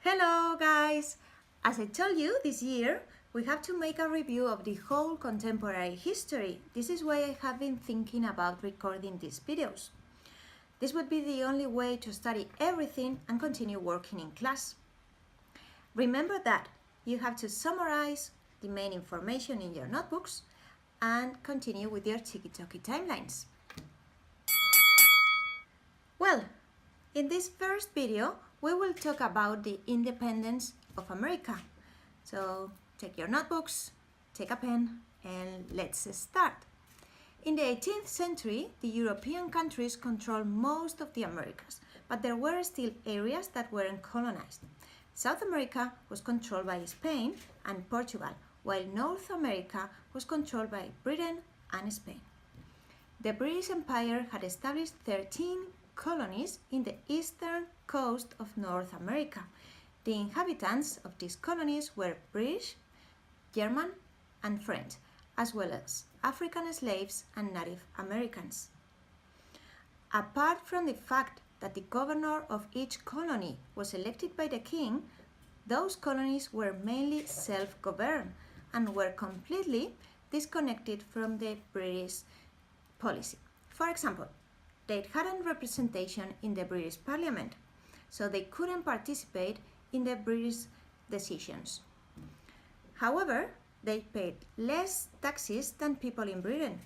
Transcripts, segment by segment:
Hello guys! As I told you, this year we have to make a review of the whole contemporary history. This is why I have been thinking about recording these videos. This would be the only way to study everything and continue working in class. Remember that you have to summarize the main information in your notebooks and continue with your tiki-toki timelines. Well, in this first video, we will talk about the independence of America. So take your notebooks, take a pen, and let's start. In the 18th century, the European countries controlled most of the Americas, but there were still areas that weren't colonized. South America was controlled by Spain and Portugal, while North America was controlled by Britain and Spain. The British Empire had established 13 colonies in the eastern coast of North America. The inhabitants of these colonies were British, German, and French, as well as African slaves and Native Americans. Apart from the fact that the governor of each colony was elected by the king, those colonies were mainly self-governed and were completely disconnected from the British policy. For example, they hadn't representation in the British Parliament, so they couldn't participate in the British decisions. However, they paid less taxes than people in Britain,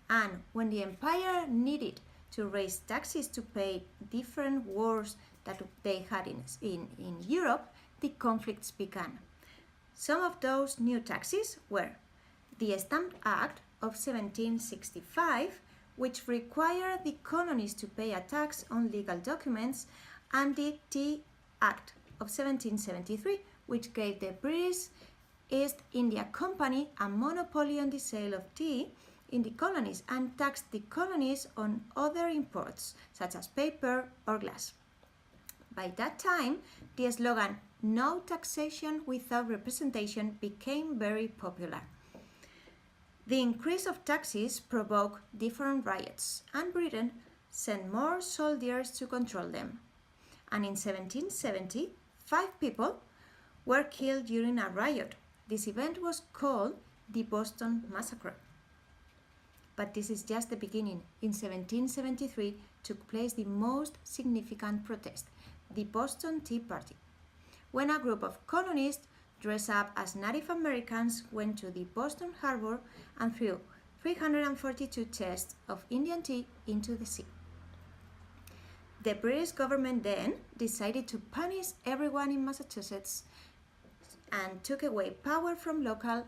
and when the empire needed to raise taxes to pay different wars that they had in Europe, the conflicts began. Some of those new taxes were the Stamp Act of 1765, which required the colonies to pay a tax on legal documents, and the Tea Act of 1773, which gave the British East India Company a monopoly on the sale of tea in the colonies and taxed the colonies on other imports, such as paper or glass. By that time, the slogan "No taxation without representation" became very popular. The increase of taxes provoked different riots, and Britain sent more soldiers to control them. And in 1770, 5 people were killed during a riot. This event was called the Boston Massacre. But this is just the beginning. In 1773 took place the most significant protest, the Boston Tea Party, when a group of colonists dressed up as Native Americans went to the Boston Harbor and threw 342 chests of Indian tea into the sea. The British government then decided to punish everyone in Massachusetts and took away power from local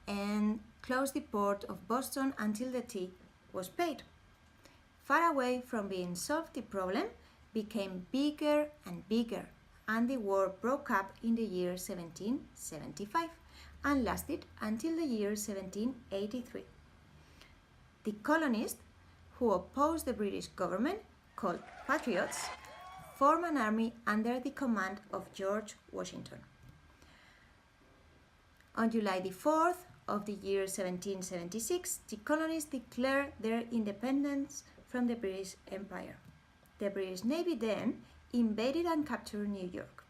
and closed the port of Boston until the tea was paid. Far away from being solved, the problem became bigger and bigger, and the war broke up in the year 1775 and lasted until the year 1783. The colonists who opposed the British government, called Patriots, formed an army under the command of George Washington. On July the 4th of the year 1776, the colonies declared their independence from the British Empire. The British Navy then invaded and captured New York.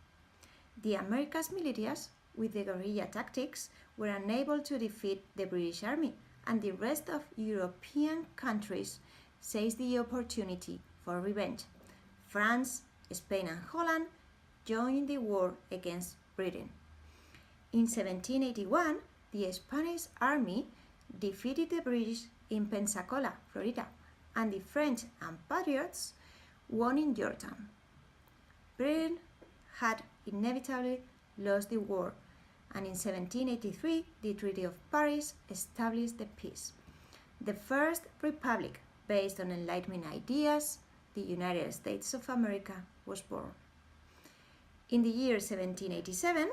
The Americas militias, with the guerrilla tactics, were unable to defeat the British Army, and the rest of European countries seized the opportunity for revenge. France, Spain, and Holland joined the war against Britain. In 1781, the Spanish army defeated the British in Pensacola, Florida, and the French and Patriots won in Yorktown. Britain had inevitably lost the war, and in 1783 the Treaty of Paris established the peace. The first republic based on Enlightenment ideas, the United States of America, was born. In the year 1787,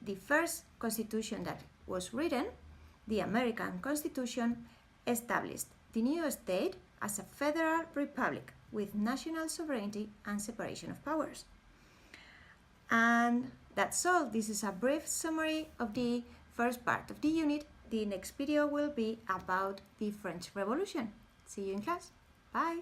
the first constitution that was written, the American Constitution, established the new state as a federal republic with national sovereignty and separation of powers. And that's all. This is a brief summary of the first part of the unit. The next video will be about the French Revolution. See you in class. Bye.